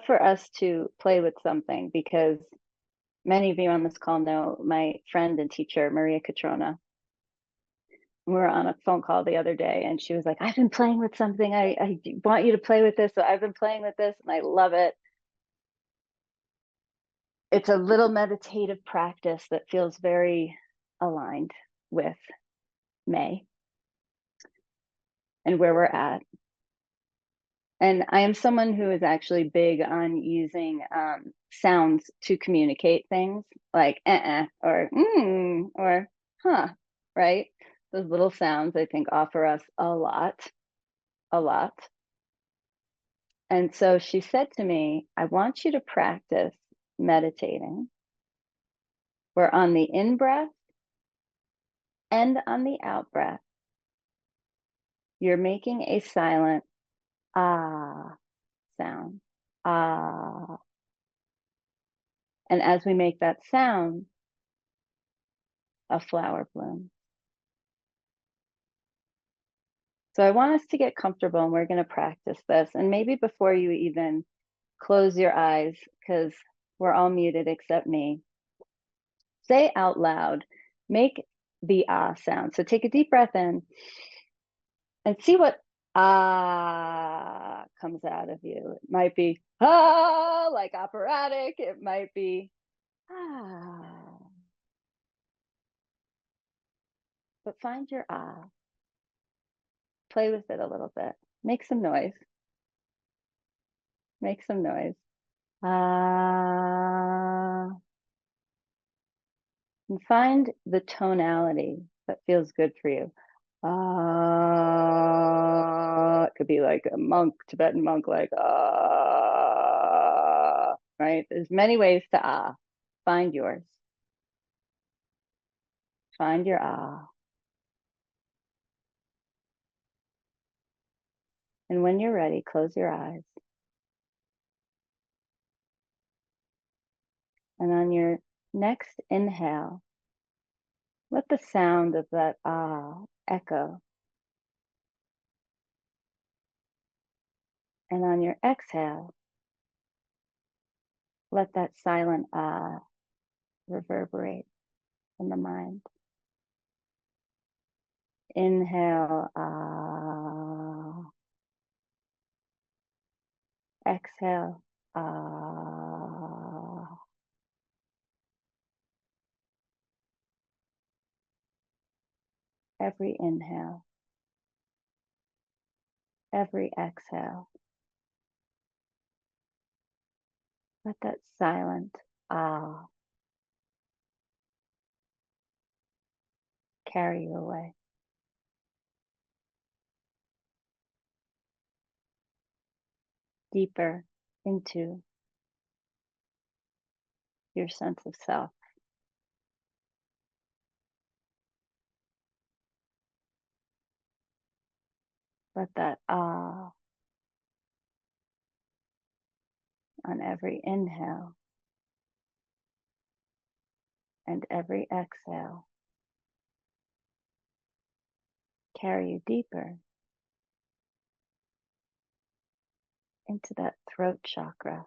for us to play with something because many of you on this call know my friend and teacher, Maria Catrona. We were on a phone call the other day and she was like, I've been playing with something. I want you to play with this. So I've been playing with this and I love it. It's a little meditative practice that feels very aligned with May and where we're at. And I am someone who is actually big on using sounds to communicate things like or or huh, right? Those little sounds I think offer us a lot, a lot. And so she said to me, I want you to practice meditating where on the in breath and on the out breath, you're making a silent ah sound. Ah. And as we make that sound, a flower blooms. So I want us to get comfortable and we're going to practice this. And maybe before you even close your eyes, because we're all muted except me, say out loud, make the ah sound. So take a deep breath in and see what ah comes out of you. It might be ah, like operatic. It might be ah. But find your ah. Play with it a little bit. Make some noise. Make some noise. Ah. And find the tonality that feels good for you. Ah. It could be like a monk, Tibetan monk, like ah. Right? There's many ways to ah. Find yours. Find your ah. And when you're ready, close your eyes. And on your next inhale, let the sound of that ah echo. And on your exhale, let that silent ah reverberate in the mind. Inhale, ah. Exhale, ah. Every inhale, every exhale. Let that silent ah carry you away. Deeper into your sense of self. Let that ah on every inhale and every exhale carry you deeper into that throat chakra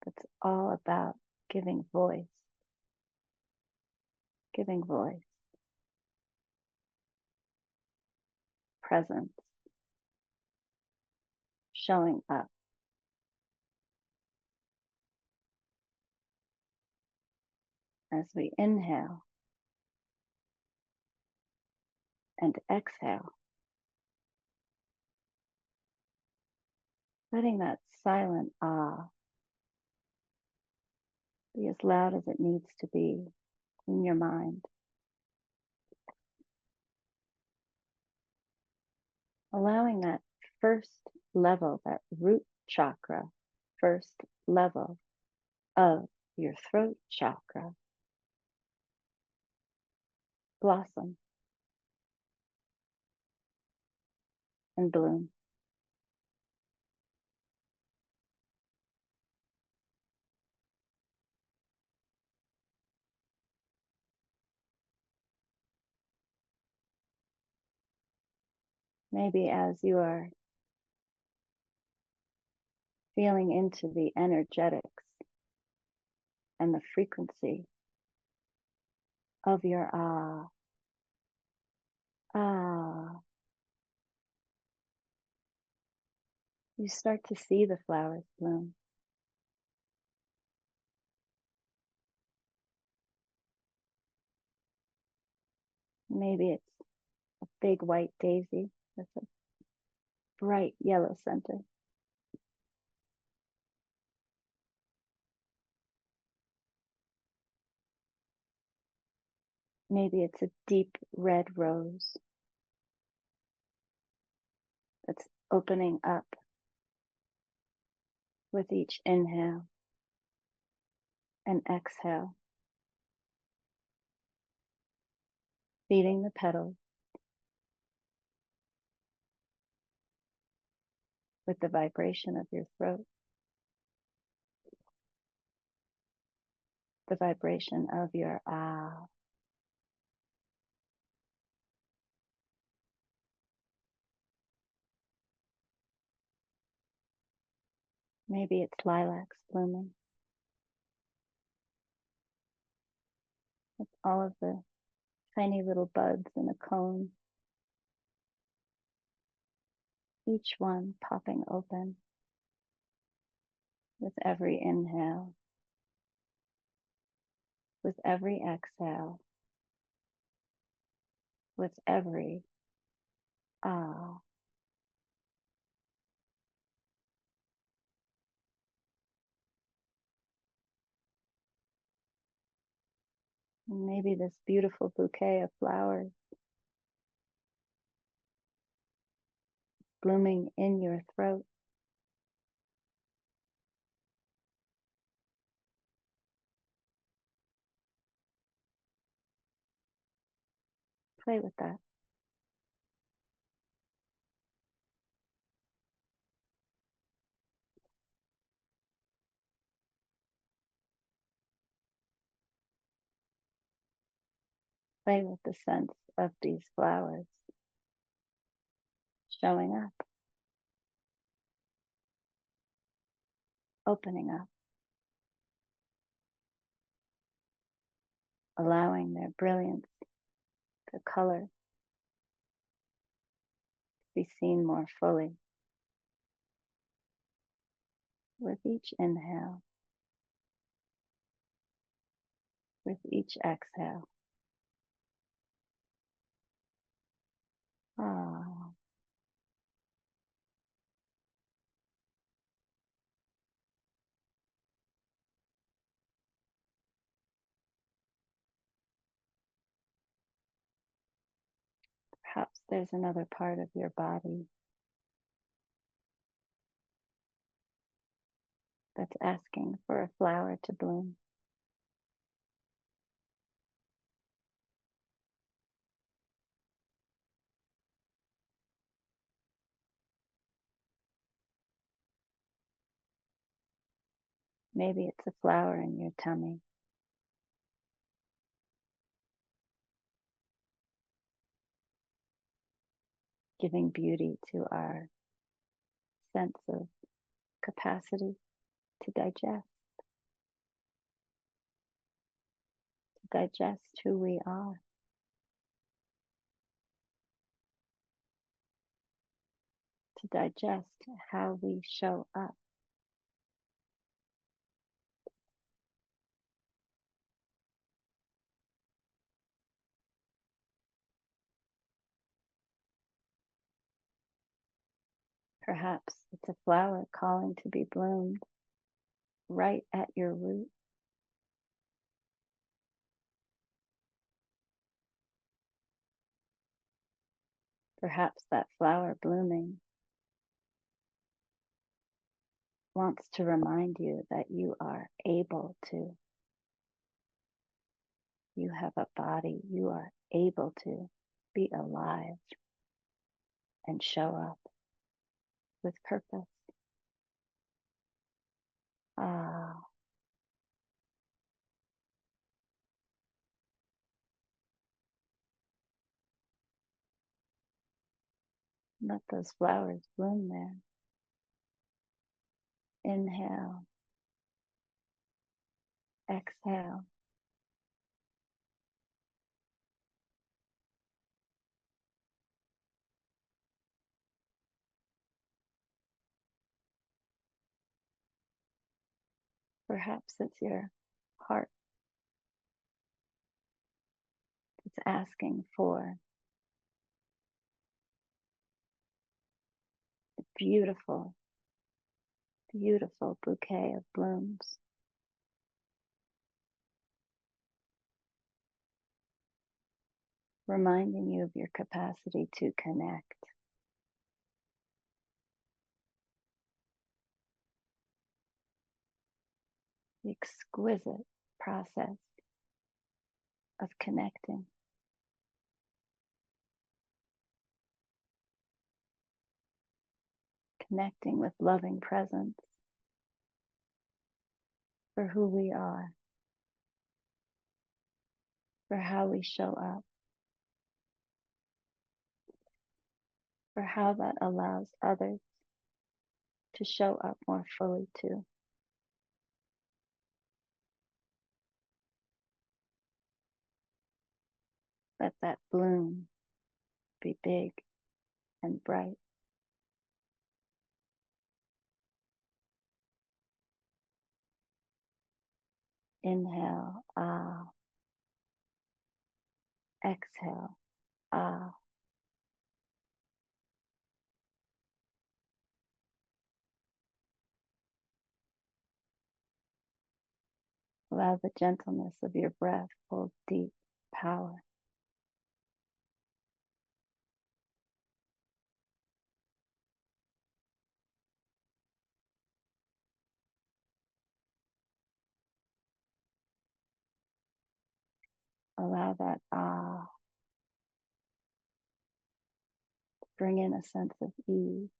that's all about giving voice, presence, showing up. As we inhale and exhale, letting that silent ah be as loud as it needs to be in your mind. Allowing that first level, that root chakra, first level of your throat chakra blossom and bloom. Maybe as you are feeling into the energetics and the frequency of your ah. Ah. You start to see the flowers bloom. Maybe it's a big white daisy with a bright yellow center. Maybe it's a deep red rose that's opening up with each inhale and exhale, feeding the petals with the vibration of your throat, the vibration of your ah. Maybe it's lilacs blooming with all of the tiny little buds in a cone, each one popping open with every inhale, with every exhale, with every ah. And maybe this beautiful bouquet of flowers blooming in your throat. Play with that. Play with the sense of these flowers showing up, opening up, allowing their brilliance, their color to be seen more fully with each inhale, with each exhale. Ah, perhaps there's another part of your body that's asking for a flower to bloom. Maybe it's a flower in your tummy, giving beauty to our sense of capacity to digest who we are, to digest how we show up. Perhaps it's a flower calling to be bloomed right at your root. Perhaps that flower blooming wants to remind you that you are able to. You have a body. You are able to be alive and show up with purpose. Ah, let those flowers bloom there Inhale, exhale. Perhaps it's your heart that's asking for a beautiful, beautiful bouquet of blooms, reminding you of your capacity to connect, the exquisite process of connecting with loving presence for who we are, for how we show up, for how that allows others to show up more fully too. Let that bloom be big and bright. Inhale, ah. Exhale, ah. Allow the gentleness of your breath hold deep power. Allow that ah to bring in a sense of ease.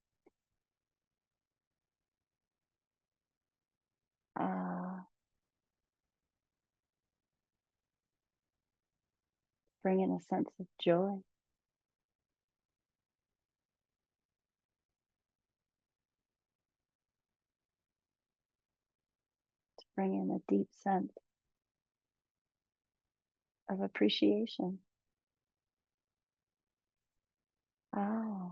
Ah, bring in a sense of joy. To bring in a deep sense of appreciation. Ah,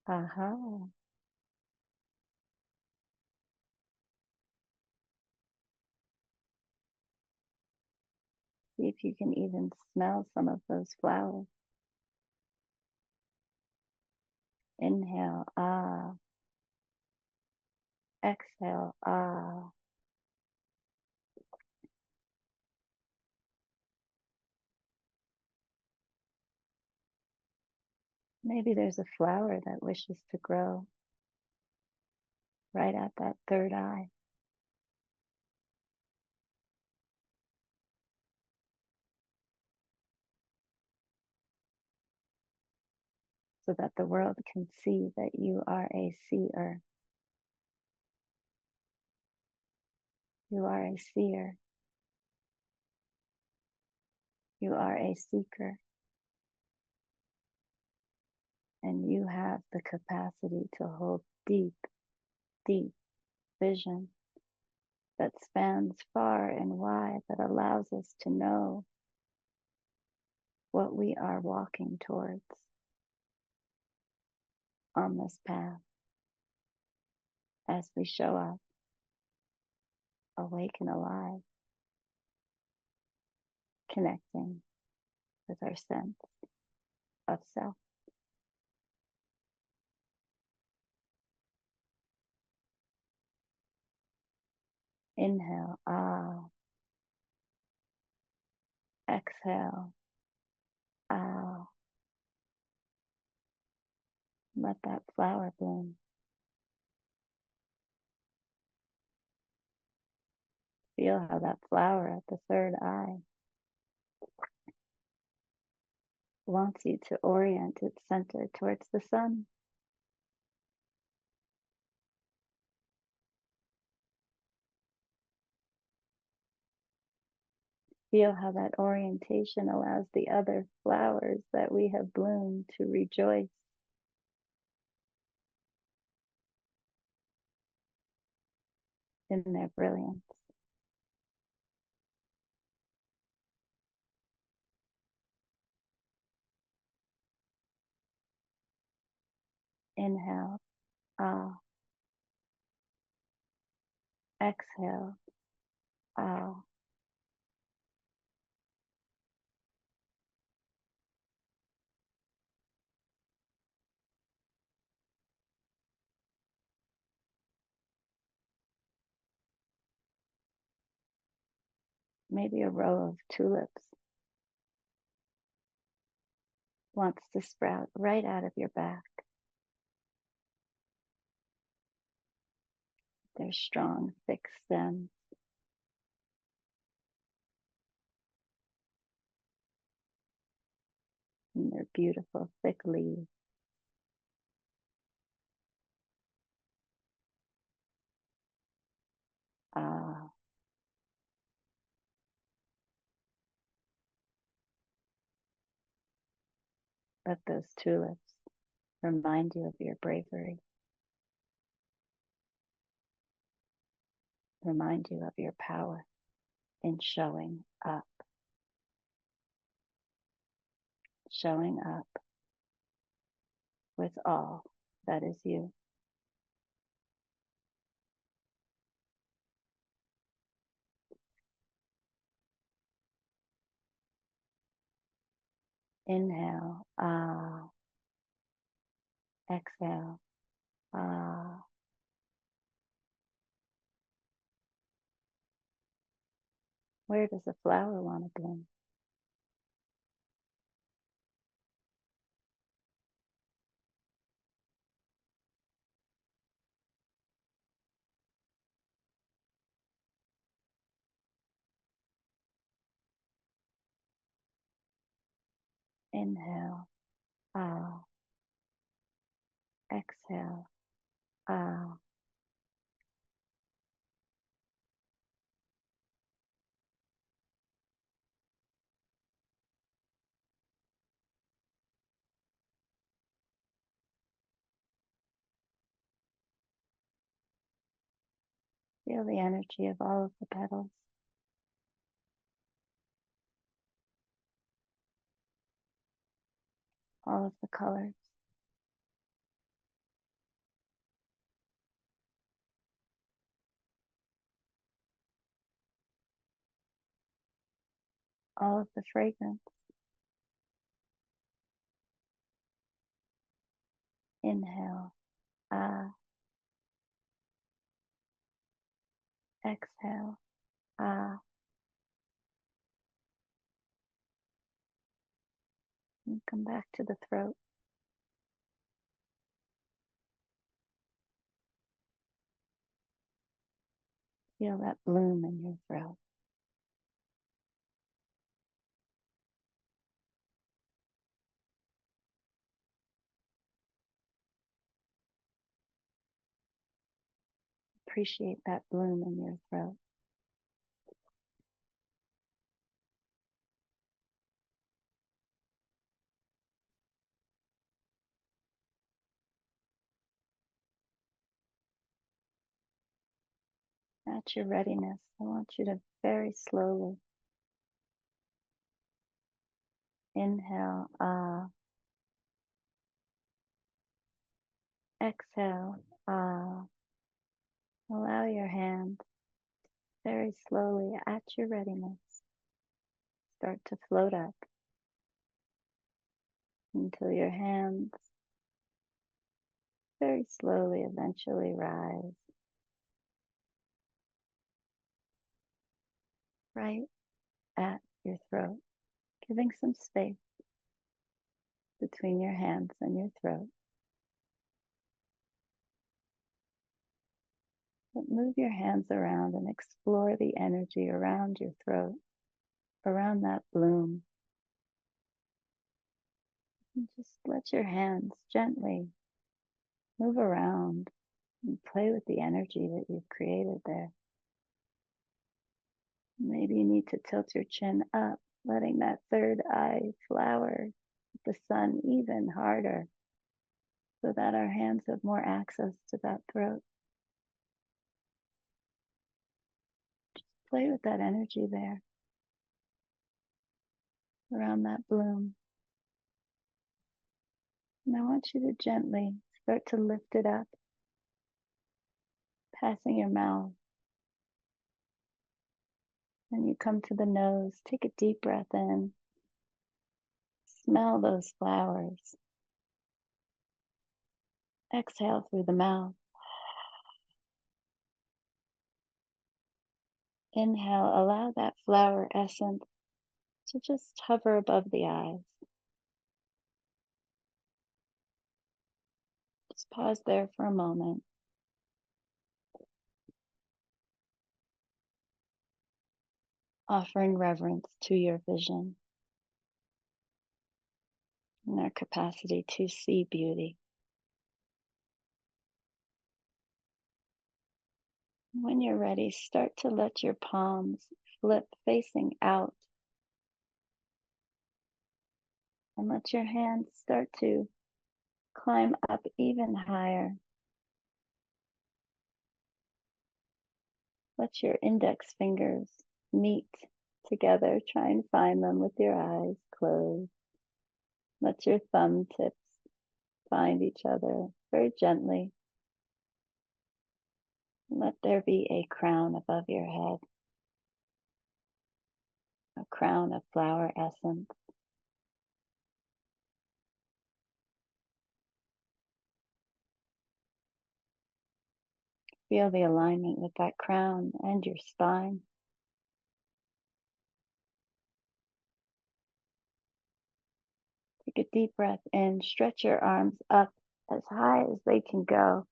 aha. See if you can even smell some of those flowers. Inhale, ah. Exhale, ah. Maybe there's a flower that wishes to grow right at that third eye, so that the world can see that you are a seer. You are a seer. You are a seeker. And you have the capacity to hold deep, deep vision that spans far and wide, that allows us to know what we are walking towards on this path as we show up, awake and alive, connecting with our sense of self. Inhale, ah. Exhale, ah. Let that flower bloom. Feel how that flower at the third eye wants you to orient its center towards the sun. Feel how that orientation allows the other flowers that we have bloomed to rejoice. in their brilliance. Inhale, ah. Exhale, ah. Maybe a row of tulips wants to sprout right out of your back. Their strong, thick stems and their beautiful, thick leaves. Ah, let those tulips remind you of your bravery, remind you of your power in showing up with all that is you. Inhale, ah. Exhale, ah. Where does a flower want to bloom? Inhale, ah. Exhale, ah. Feel the energy of all of the petals, all of the colors, all of the fragrance. Inhale, ah. Exhale, ah. And come back to the throat. Feel that bloom in your throat. Appreciate that bloom in your throat. At your readiness, I want you to very slowly inhale, ah. Exhale, ah. Allow your hand very slowly at your readiness start to float up until your hands very slowly eventually rise right at your throat, giving some space between your hands and your throat. But move your hands around and explore the energy around your throat, around that bloom. And just let your hands gently move around and play with the energy that you've created there. Maybe you need to tilt your chin up, letting that third eye flower the sun even harder so that our hands have more access to that throat. Play with that energy there around that bloom. And I want you to gently start to lift it up, passing your mouth. And you come to the nose, take a deep breath in, smell those flowers. Exhale through the mouth. Inhale, allow that flower essence to just hover above the eyes. Just pause there for a moment, offering reverence to your vision and our capacity to see beauty. When you're ready, start to let your palms flip facing out and let your hands start to climb up even higher. Let your index fingers meet together. Try and find them with your eyes closed. Let your thumb tips find each other very gently. Let there be a crown above your head, a crown of flower essence. Feel the alignment with that crown and your spine. Take a deep breath in, stretch your arms up as high as they can go,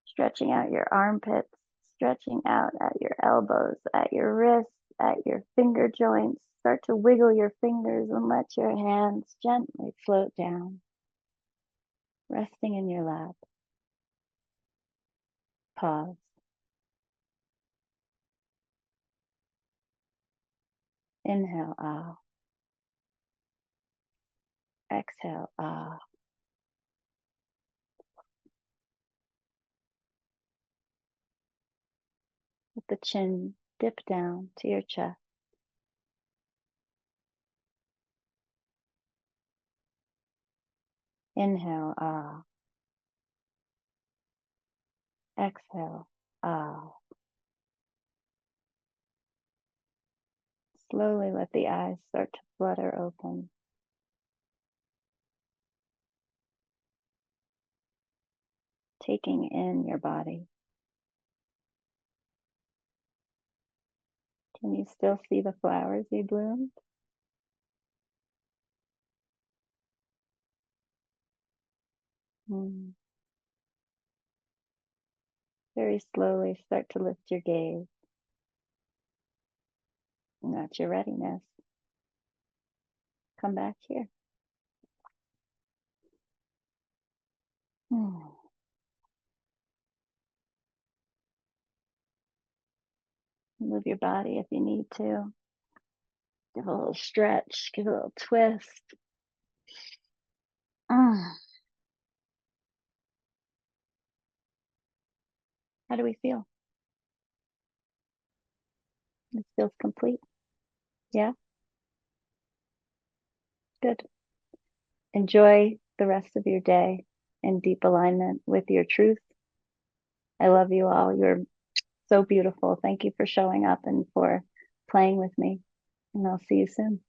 stretching out your armpits, stretching out at your elbows, at your wrists, at your finger joints. Start to wiggle your fingers and let your hands gently float down, resting in your lap. Pause. Inhale, ah. Exhale, ah. Let the chin dip down to your chest. Inhale, ah. Exhale, ah. Slowly let the eyes start to flutter open. Taking in your body. Can you still see the flowers you bloomed? Very slowly start to lift your gaze. And at your readiness, come back here. Move your body if you need to. Give a little stretch, give a little twist. How do we feel? It feels complete. Yeah, good. Enjoy the rest of your day in deep alignment with your truth. I love you all. You're so beautiful. Thank you for showing up and for playing with me. And I'll see you soon.